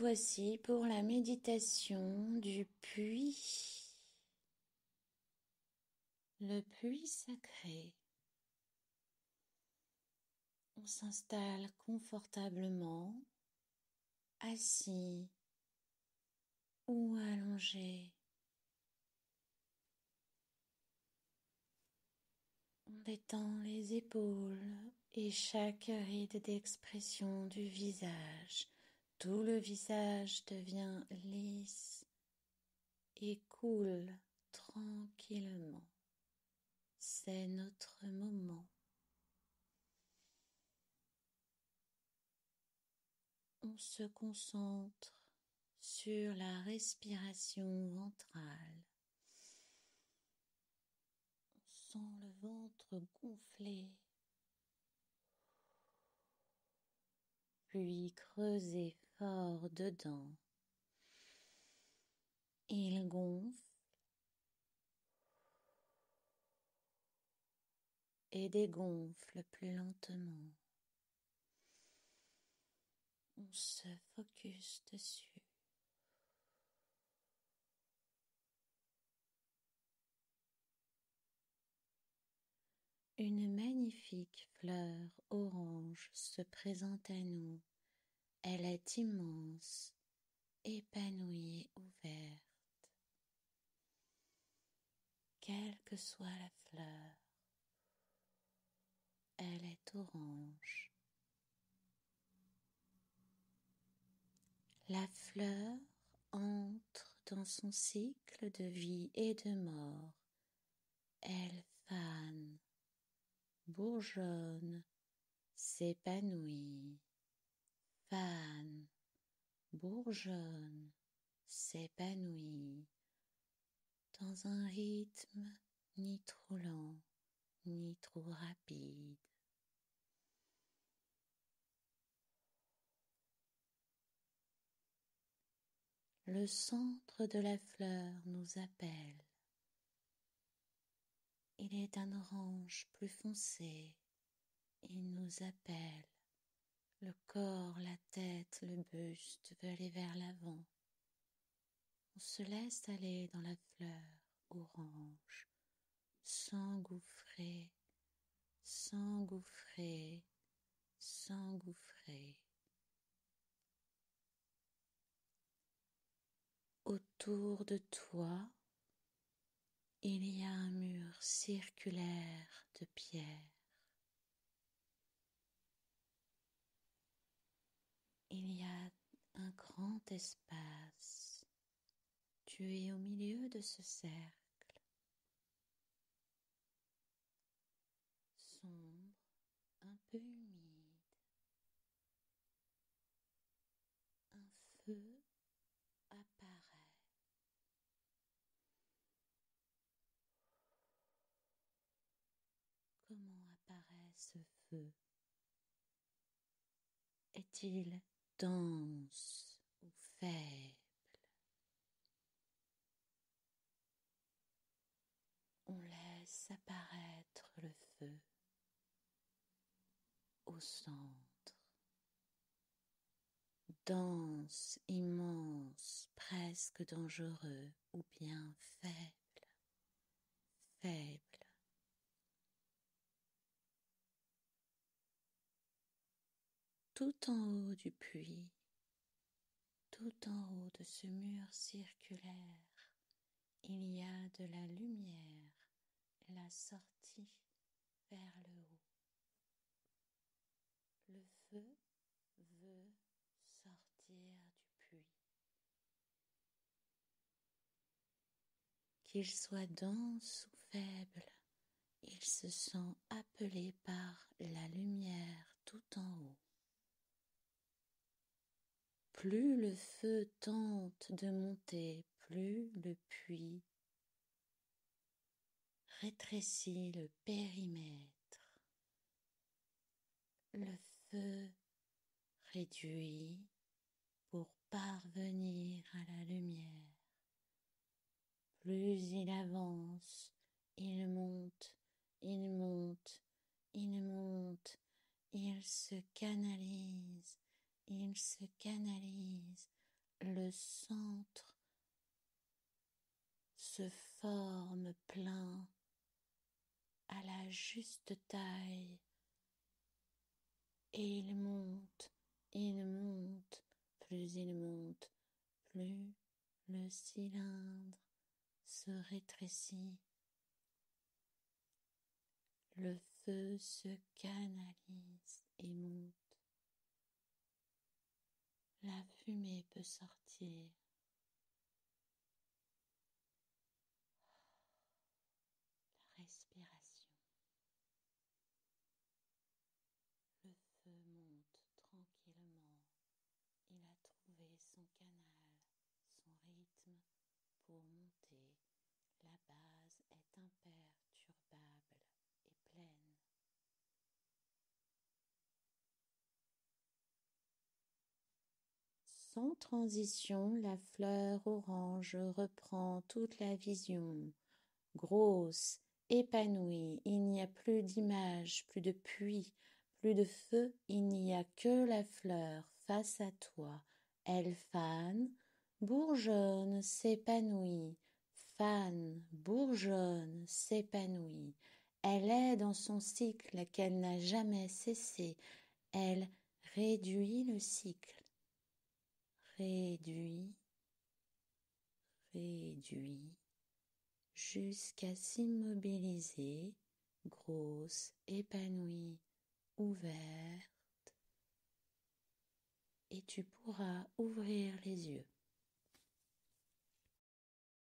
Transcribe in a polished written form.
voici pour la méditation du puits. Le puits sacré. On s'installe confortablement, assis ou allongé. On détend les épaules et chaque ride d'expression du visage. Tout le visage devient lisse et coule tranquillement. C'est notre moment. On se concentre sur la respiration ventrale. On sent le ventre gonfler, puis creuser fort dedans. Il gonfle et dégonfle plus lentement. On se focus dessus. Une magnifique fleur orange se présente à nous. Elle est immense, épanouie et ouverte. Quelle que soit la fleur, elle est orange. La fleur entre dans son cycle de vie et de mort. Elle fane, bourgeonne, s'épanouit, fane, bourgeonne, s'épanouit, dans un rythme ni trop lent, ni trop rapide. Le centre de la fleur nous appelle. Il est d'un orange plus foncé. Il nous appelle. Le corps, la tête, le buste veulent aller vers l'avant. On se laisse aller dans la fleur orange, s'engouffrer, s'engouffrer, s'engouffrer. Autour de toi, il y a un mur circulaire de pierre. Il y a un grand espace. Tu es au milieu de ce cercle, sombre, un peu humide. Un feu apparaît. Comment apparaît ce feu? Est-il dense ou faible? On laisse apparaître le feu au centre. Dense, immense, presque dangereux, ou bien faible, faible. Tout en haut du puits, tout en haut de ce mur circulaire, il y a de la lumière, la sortie vers le haut. Le feu veut sortir du puits. Qu'il soit dense ou faible, il se sent appelé par la lumière tout en haut. Plus le feu tente de monter, plus le puits rétrécit le périmètre. Le feu réduit pour parvenir à la lumière. Plus il avance, il monte, il monte, il monte, il se canalise le centre se forme plein à la juste taille et il monte, plus il monte, plus le cylindre se rétrécit. Le feu se canalise et monte. La fumée peut sortir. La respiration. Le feu monte tranquillement. Il a trouvé son canal, son rythme pour monter. La base est imperturbable et pleine. Sans transition, la fleur orange reprend toute la vision. Grosse, épanouie, il n'y a plus d'image, plus de puits, plus de feu, il n'y a que la fleur face à toi. Elle fane, bourgeonne, s'épanouit, fane, bourgeonne, s'épanouit. Elle est dans son cycle qu'elle n'a jamais cessé. Elle réduit le cycle. Réduit, réduit, jusqu'à s'immobiliser, grosse, épanouie, ouverte, et tu pourras ouvrir les yeux.